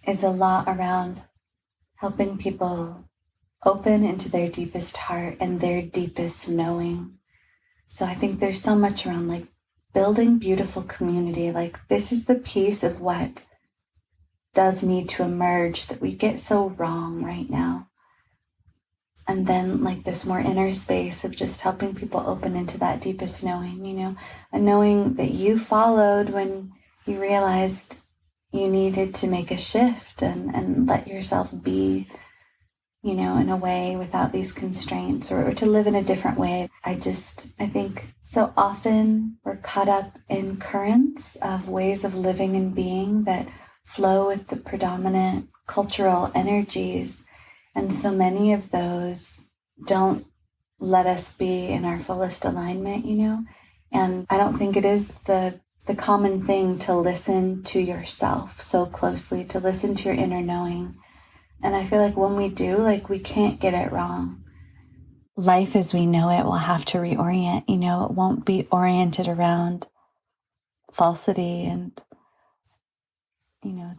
A: is a lot around helping people open into their deepest heart and their deepest knowing. So I think there's so much around building beautiful community. This is the piece of what does need to emerge that we get so wrong right now. And then this more inner space of just helping people open into that deepest knowing, a knowing that you followed when you realized you needed to make a shift and let yourself be, in a way without these constraints, or to live in a different way. I think so often we're caught up in currents of ways of living and being that flow with the predominant cultural energies. And so many of those don't let us be in our fullest alignment, And I don't think it is the common thing to listen to yourself so closely, to listen to your inner knowing. And I feel like when we do, we can't get it wrong. Life as we know it will have to reorient, it won't be oriented around falsity and,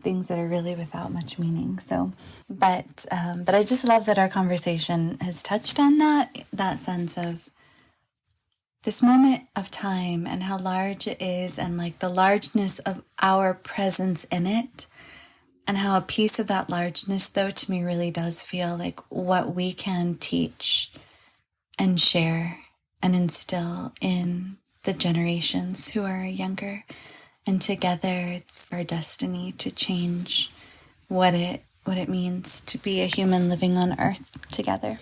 A: things that are really without much meaning. So, but I just love that our conversation has touched on that sense of this moment of time and how large it is, and the largeness of our presence in it, and how a piece of that largeness, though, to me really does feel like what we can teach and share and instill in the generations who are younger. And together, it's our destiny to change what it means to be a human living on Earth together.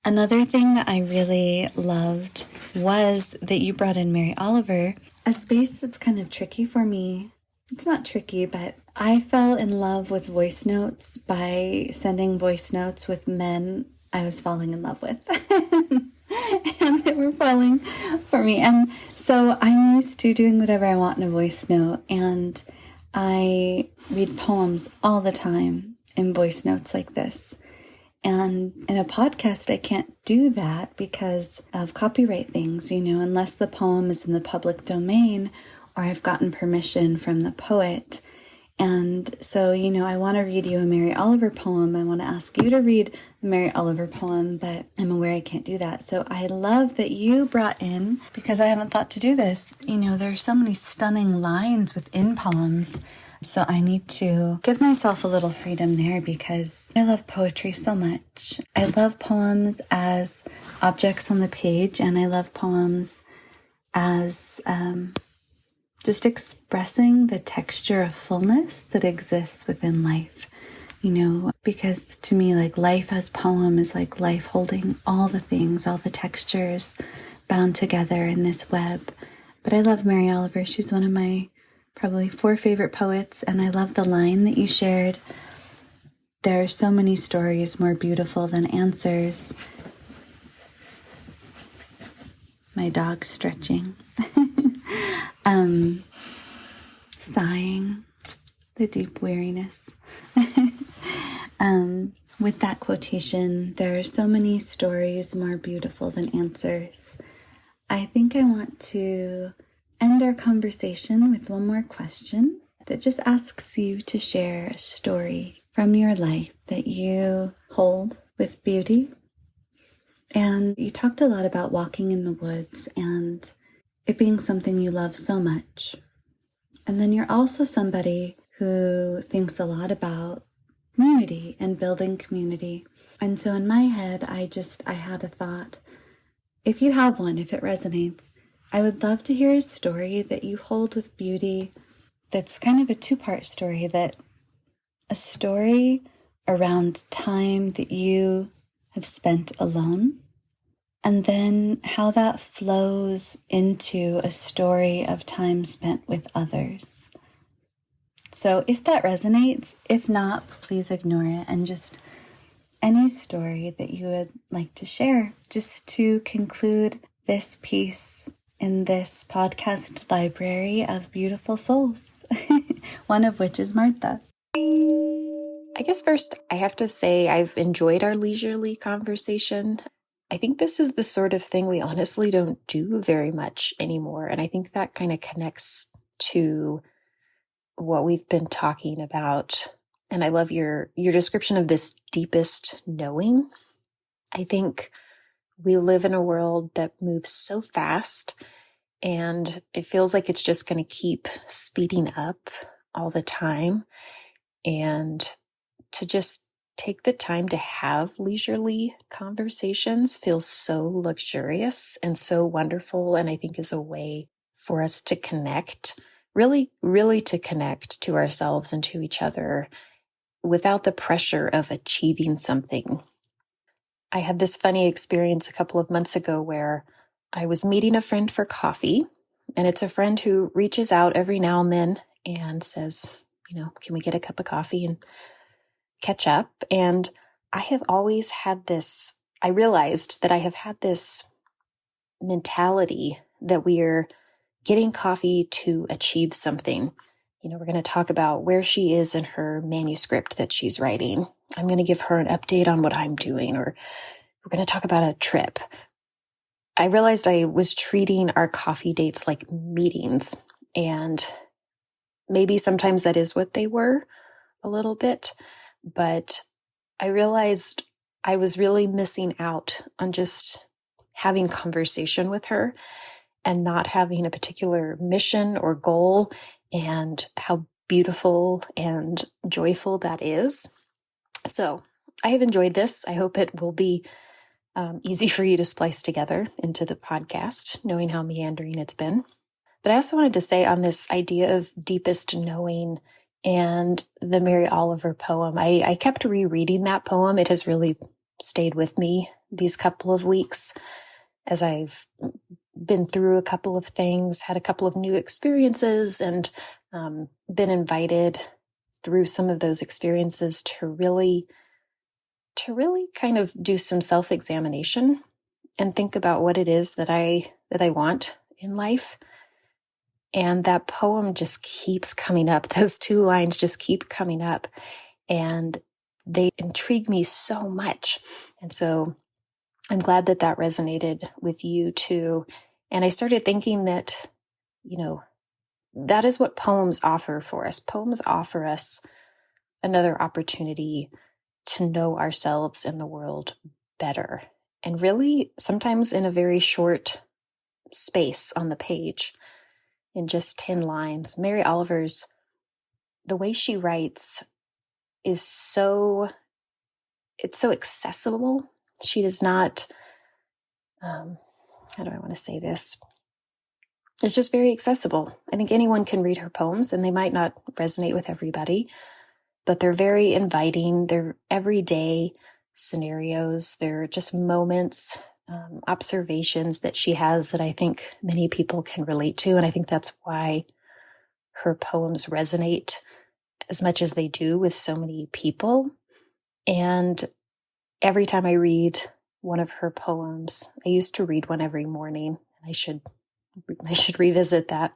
A: Another thing that I really loved was that you brought in Mary Oliver, a space that's kind of tricky for me. It's not tricky, but I fell in love with voice notes by sending voice notes with men I was falling in love with. And they were falling for me. And so I'm used to doing whatever I want in a voice note. And I read poems all the time in voice notes like this. And in a podcast, I can't do that because of copyright things, unless the poem is in the public domain or I've gotten permission from the poet. And so, I want to read you a Mary Oliver poem. I want to ask you to read a Mary Oliver poem, but I'm aware I can't do that. So I love that you brought in, because I haven't thought to do this, there's so many stunning lines within poems So I need to give myself a little freedom there because I love poetry so much. I love poems as objects on the page, and I love poems as just expressing the texture of fullness that exists within life. Because to me, like, life as poem is like life holding all the things, all the textures bound together in this web. But I love Mary Oliver. She's one of my probably 4 favorite poets, and I love the line that you shared. There are so many stories more beautiful than answers. My dog's stretching. Sighing, the deep weariness. With that quotation, there are so many stories more beautiful than answers. I think I want to end our conversation with one more question that just asks you to share a story from your life that you hold with beauty. And you talked a lot about walking in the woods and it being something you love so much. And then you're also somebody who thinks a lot about community and building community. And so in my head, I had a thought. If you have one, if it resonates, I would love to hear a story that you hold with beauty that's kind of a 2-part story, a story around time that you have spent alone, and then how that flows into a story of time spent with others. So if that resonates, if not, please ignore it, and just any story that you would like to share, just to conclude this piece in this podcast library of beautiful souls, one of which is Martha.
D: I guess first I have to say I've enjoyed our leisurely conversation. I think this is the sort of thing we honestly don't do very much anymore. And I think that kind of connects to what we've been talking about. And I love your description of this deepest knowing. I think we live in a world that moves so fast, and it feels like it's just going to keep speeding up all the time. And to just take the time to have leisurely conversations feels so luxurious and so wonderful. And I think is a way for us to connect, really, really to connect to ourselves and to each other without the pressure of achieving something. I had this funny experience a couple of months ago where I was meeting a friend for coffee, and it's a friend who reaches out every now and then and says, can we get a cup of coffee and catch up? And I have always had I realized that I have had this mentality that we're getting coffee to achieve something. We're going to talk about where she is in her manuscript that she's writing. I'm going to give her an update on what I'm doing, or we're going to talk about a trip. I realized I was treating our coffee dates like meetings, and maybe sometimes that is what they were a little bit, but I realized I was really missing out on just having conversation with her and not having a particular mission or goal, and how beautiful and joyful that is. So I have enjoyed this. I hope it will be easy for you to splice together into the podcast, knowing how meandering it's been. But I also wanted to say on this idea of deepest knowing and the Mary Oliver poem, I kept rereading that poem. It has really stayed with me these couple of weeks as I've been through a couple of things, had a couple of new experiences, and been invited through some of those experiences to really kind of do some self-examination and think about what it is that I want in life. And that poem just keeps coming up. Those 2 lines just keep coming up, and they intrigue me so much. And so I'm glad that resonated with you too. And I started thinking that, that is what poems offer for us. Poems offer us another opportunity to know ourselves and the world better. And really, sometimes in a very short space on the page, in just 10 lines. Mary Oliver's the way she writes is so accessible. She does not, how do I want to say this? It's just very accessible. I think anyone can read her poems, and they might not resonate with everybody, but they're very inviting. They're everyday scenarios. They're just moments, observations that she has that I think many people can relate to. And I think that's why her poems resonate as much as they do with so many people. And every time I read one of her poems, I used to read one every morning, and I should revisit that.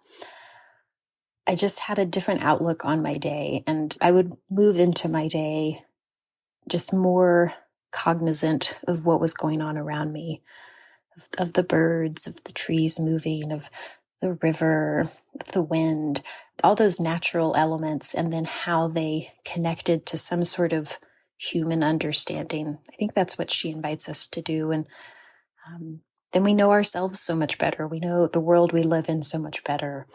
D: I just had a different outlook on my day, and I would move into my day just more cognizant of what was going on around me, of the birds, of the trees moving, of the river, of the wind, all those natural elements, and then how they connected to some sort of human understanding. I think that's what she invites us to do. And then we know ourselves so much better. We know the world we live in so much better.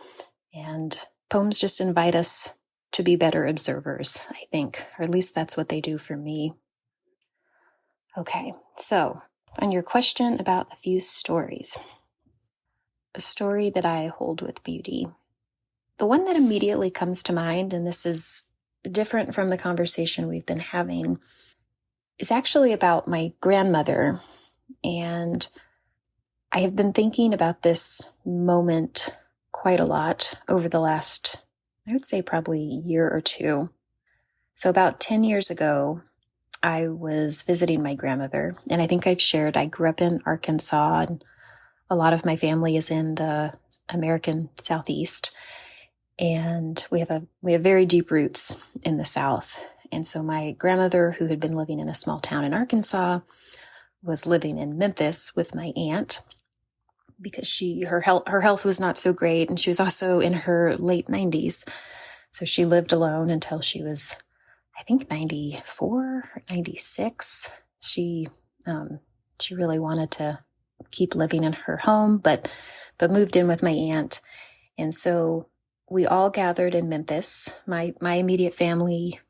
D: And poems just invite us to be better observers, I think, or at least that's what they do for me. Okay, so on your question about a few stories, a story that I hold with beauty. The one that immediately comes to mind, and this is different from the conversation we've been having, is actually about my grandmother. And I have been thinking about this moment quite a lot over the last, I would say probably year or two. So about 10 years ago, I was visiting my grandmother, and I think I've shared, I grew up in Arkansas, and a lot of my family is in the American Southeast, and we have very deep roots in the South. And so my grandmother, who had been living in a small town in Arkansas, was living in Memphis with my aunt because her health was not so great, and she was also in her late 90s. So she lived alone until she was, I think, 94 or 96. She really wanted to keep living in her home, but moved in with my aunt. And so we all gathered in Memphis, my immediate family,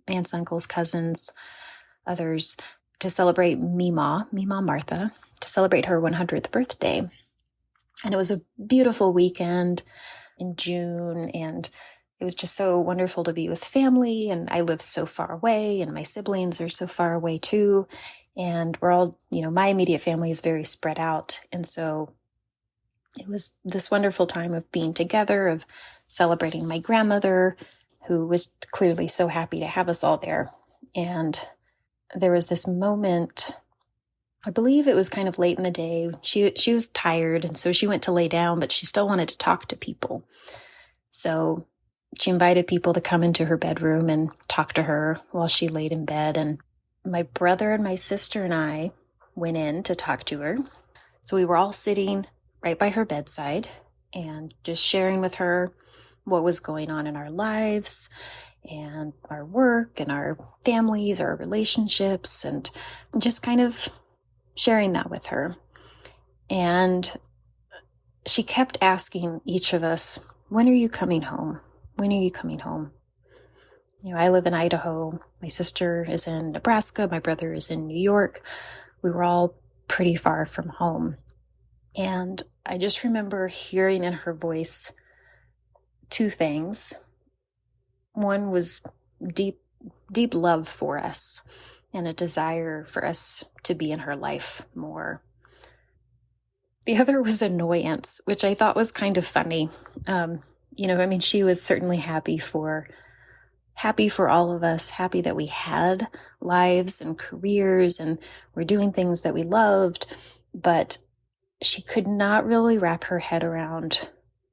D: aunts, uncles, cousins, others, to celebrate Mima Martha, to celebrate her 100th birthday. And it was a beautiful weekend in June, and it was just so wonderful to be with family. And I live so far away, and my siblings are so far away too. And we're all, my immediate family is very spread out. And so it was this wonderful time of being together, of celebrating my grandmother, who was clearly so happy to have us all there. And there was this moment, I believe it was kind of late in the day. She was tired, and so she went to lay down, but she still wanted to talk to people. So she invited people to come into her bedroom and talk to her while she laid in bed. And my brother and my sister and I went in to talk to her. So we were all sitting right by her bedside and just sharing with her what was going on in our lives and our work and our families, our relationships, and just kind of sharing that with her. And she kept asking each of us, when are you coming home? When are you coming home? I live in Idaho. My sister is in Nebraska. My brother is in New York. We were all pretty far from home. And I just remember hearing in her voice two things. One was deep love for us and a desire for us to be in her life more. The other was annoyance, which I thought was kind of funny. She was certainly happy for all of us, happy that we had lives and careers and were doing things that we loved, but she could not really wrap her head around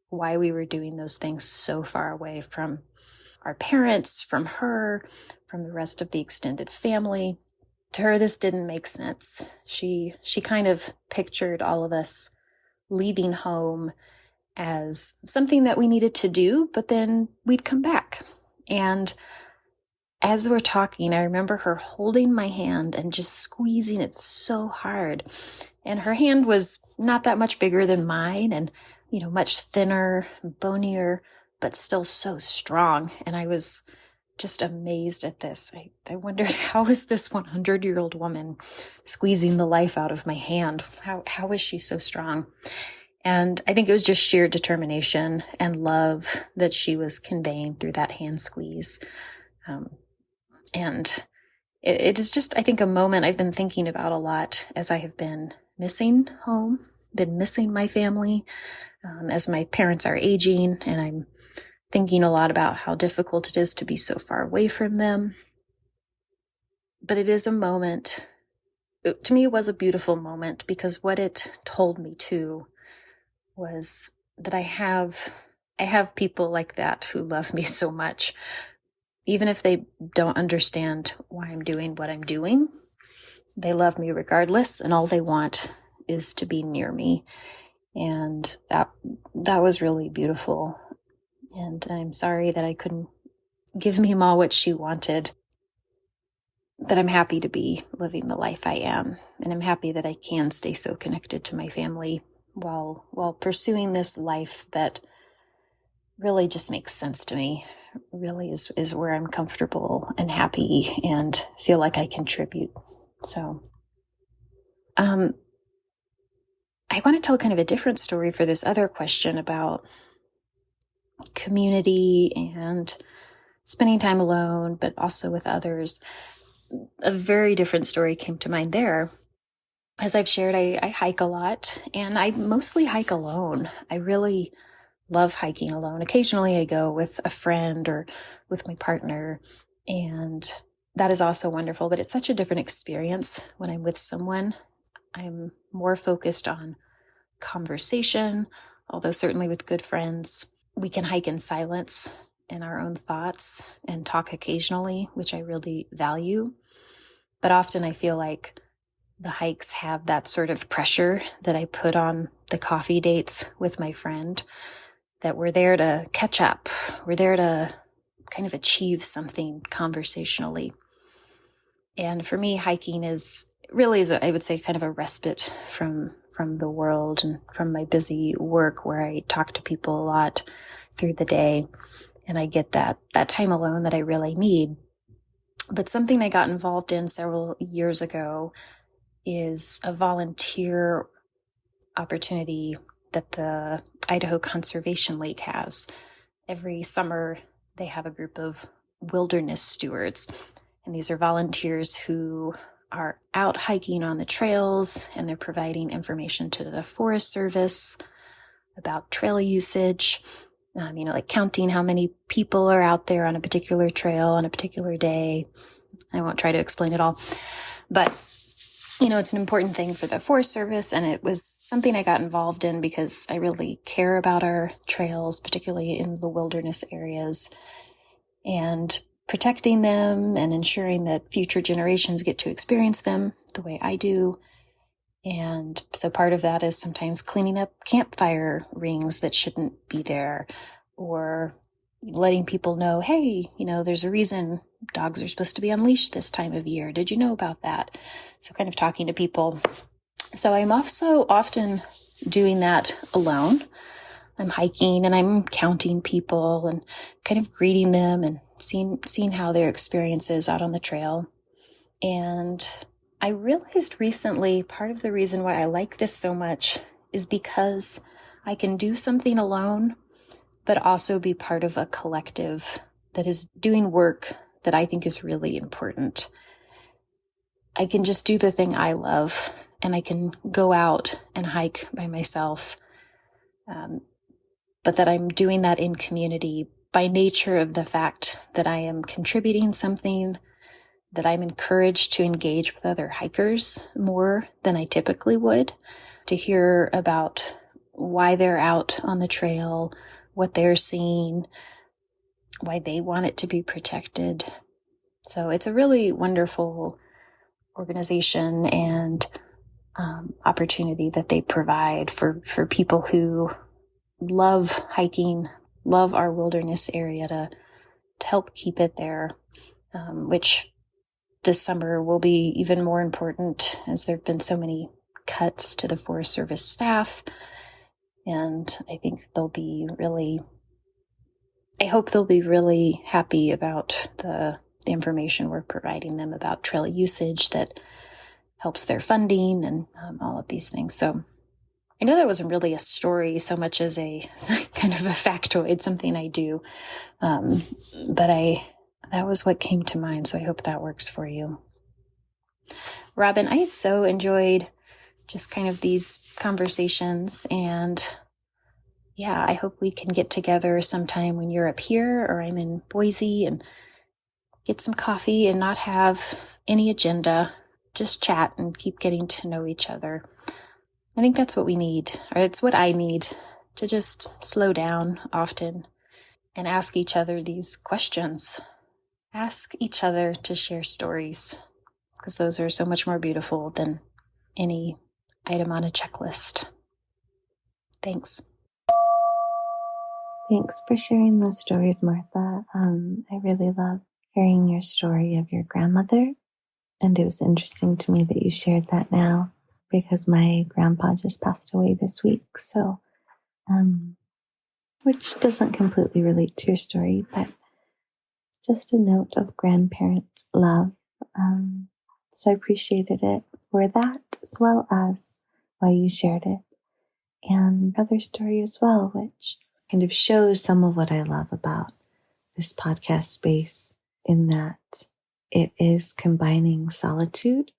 D: why we were doing those things so far away from our parents, from her, from the rest of the extended family. To her, this didn't make sense. She kind of pictured all of us leaving home as something that we needed to do, but then we'd come back. And as we're talking, I remember her holding my hand and just squeezing it so hard. And her hand was not that much bigger than mine and, much thinner, bonier, but still so strong. And I was just amazed at this. I wondered, how is this 100-year-old woman squeezing the life out of my hand? How is she so strong? And I think it was just sheer determination and love that she was conveying through that hand squeeze. And it is just, I think, a moment I've been thinking about a lot as I have been missing home, been missing my family, as my parents are aging, and I'm thinking a lot about how difficult it is to be so far away from them. But it is a moment, to me, it was a beautiful moment, because what it told me too was that I have people like that who love me so much, even if they don't understand why I'm doing what I'm doing. They love me regardless, and all they want is to be near me. And that was really beautiful. And I'm sorry that I couldn't give Mima what she wanted, but I'm happy to be living the life I am. And I'm happy that I can stay so connected to my family while pursuing this life that really just makes sense to me, really is where I'm comfortable and happy and feel like I contribute. So, I want to tell kind of a different story for this other question about community and spending time alone, but also with others. A very different story came to mind there. As I've shared, I hike a lot, and I mostly hike alone. I really love hiking alone. Occasionally I go with a friend or with my partner, and that is also wonderful, but it's such a different experience when I'm with someone. I'm more focused on conversation, although certainly with good friends, we can hike in silence in our own thoughts and talk occasionally, which I really value. But often I feel like the hikes have that sort of pressure that I put on the coffee dates with my friend, that we're there to catch up. We're there to kind of achieve something conversationally. And for me, hiking is really, I would say, kind of a respite from the world and from my busy work, where I talk to people a lot through the day. And I get that time alone that I really need. But something I got involved in several years ago is a volunteer opportunity that the Idaho Conservation League has. Every summer, they have a group of wilderness stewards, and these are volunteers who are out hiking on the trails, and they're providing information to the Forest Service about trail usage, like counting how many people are out there on a particular trail on a particular day. I won't try to explain it all, but it's an important thing for the Forest Service, and it was something I got involved in because I really care about our trails, particularly in the wilderness areas, and protecting them and ensuring that future generations get to experience them the way I do. And so part of that is sometimes cleaning up campfire rings that shouldn't be there, or letting people know, hey, there's a reason dogs are supposed to be unleashed this time of year. Did you know about that? So kind of talking to people. So I'm also often doing that alone. I'm hiking and I'm counting people and kind of greeting them and seeing how their experience is out on the trail. And I realized recently part of the reason why I like this so much is because I can do something alone, but also be part of a collective that is doing work that I think is really important. I can just do the thing I love, and I can go out and hike by myself, but that I'm doing that in community by nature of the fact that I am contributing something, that I'm encouraged to engage with other hikers more than I typically would, to hear about why they're out on the trail, what they're seeing, why they want it to be protected. So it's a really wonderful organization and opportunity that they provide for people who love hiking, love our wilderness area, to help keep it there, which this summer will be even more important as there have been so many cuts to the Forest Service staff. And I think they'll be really I hope they'll be really happy about the information we're providing them about trail usage that helps their funding and all of these things. So I know that wasn't really a story so much as a kind of a factoid, something I do. But that was what came to mind. So I hope that works for you. Robin, I so enjoyed just kind of these conversations, and yeah, I hope we can get together sometime when you're up here or I'm in Boise and get some coffee and not have any agenda, just chat and keep getting to know each other. I think that's what we need, or it's what I need, to just slow down often and ask each other these questions. Ask each other to share stories, because those are so much more beautiful than any item on a checklist. Thanks.
A: Thanks for sharing those stories, Martha. I really love hearing your story of your grandmother. And it was interesting to me that you shared that now, because my grandpa just passed away this week. So, which doesn't completely relate to your story, but just a note of grandparent love. So I appreciated it for that, as well as why you shared it. And another story as well, which kind of shows some of what I love about this podcast space, in that it is combining solitude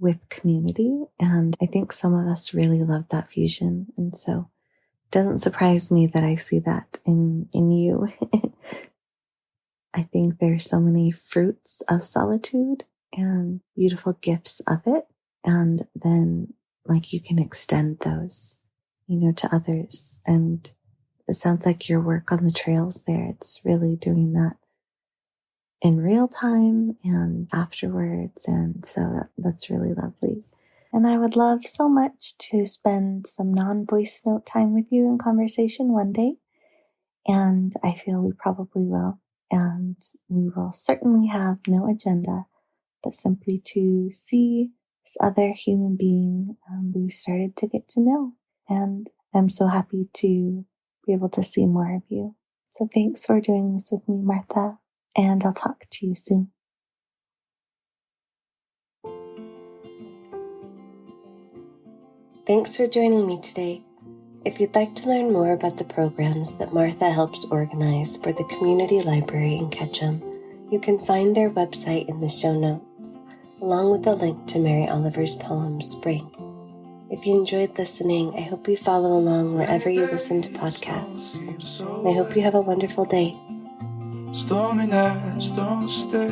A: with community. And I think some of us really love that fusion. And so it doesn't surprise me that I see that in you. I think there's so many fruits of solitude and beautiful gifts of it. And then, like, you can extend those, to others. And it sounds like your work on the trails there, it's really doing that in real time and afterwards. And so that's really lovely. And I would love so much to spend some non-voice note time with you in conversation one day. And I feel we probably will. And we will certainly have no agenda, but simply to see this other human being we've started to get to know. And I'm so happy to be able to see more of you. So thanks for doing this with me, Martha. And I'll talk to you soon.
C: Thanks for joining me today. If you'd like to learn more about the programs that Martha helps organize for the community library in Ketchum, you can find their website in the show notes, along with a link to Mary Oliver's poem, Spring. If you enjoyed listening, I hope you follow along wherever you listen to podcasts. And I hope you have a wonderful day.
B: Stormy nights don't stay.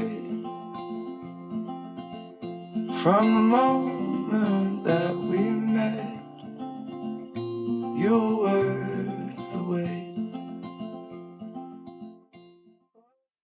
B: From the moment that we met, you were